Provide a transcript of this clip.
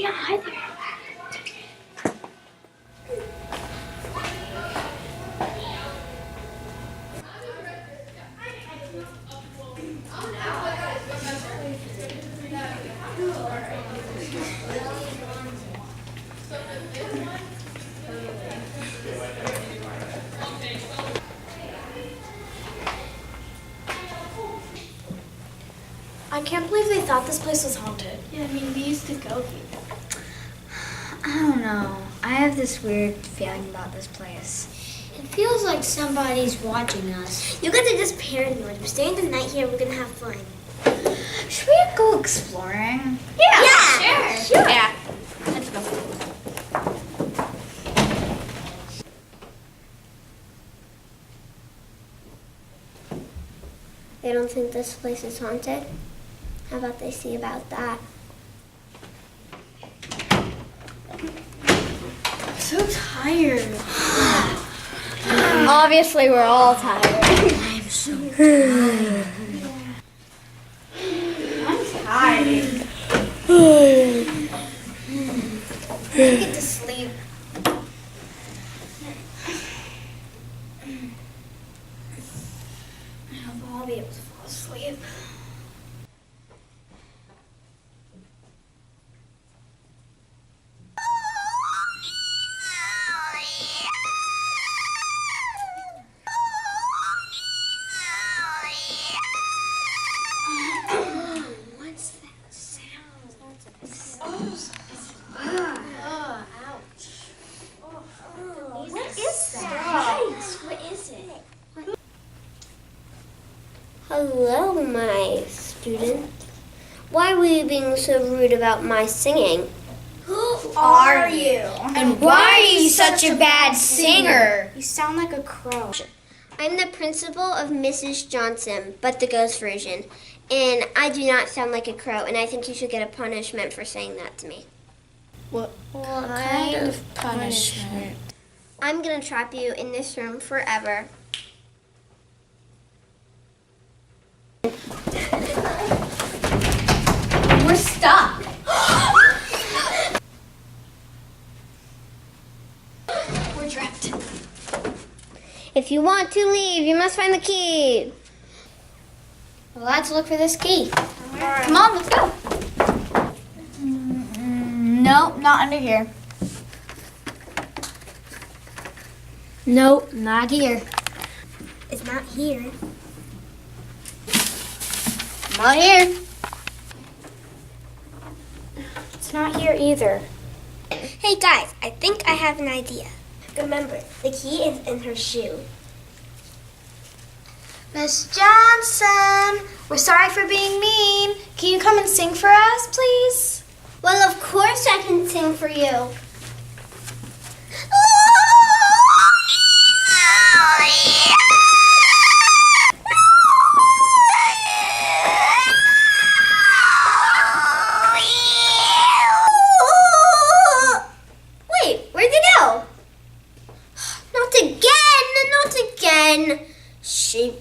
can't hide there. I can't believe they thought this place was haunted. Yeah, I mean, we used to go here. I don't know. I have this weird feeling about this place. It feels like somebody's watching us. You guys are just paranoid. We're staying the night here. We're gonna have fun. Should we go exploring? Yeah, Sure. Yeah. Let's go. They don't think this place is haunted? How about they see about that? I'm so tired. Obviously, we're all tired. I'm tired. Get to sleep. I hope I'll be able to fall asleep. What's that sound? What is that? What is it? Hello, my student. Why were you being so rude about my singing? Who are you? And why are you such a bad singer? You sound like a crow. I'm the principal of Mrs. Johnson, but the ghost version. And I do not sound like a crow, and I think you should get a punishment for saying that to me. What kind of punishment? I'm gonna trap you in this room forever. We're stuck. We're trapped. If you want to leave, you must find the key. Well, let's look for this key. Come on, let's go. Nope, not under here. Nope, not here. It's not here. Not here. It's not here either. Hey guys, I think I have an idea. Remember, the key is in her shoe. Miss Johnson, we're sorry for being mean. Can you come and sing for us, please? Well, of course I can sing for you. Wait, where'd it go? Not again, not again. Shoot.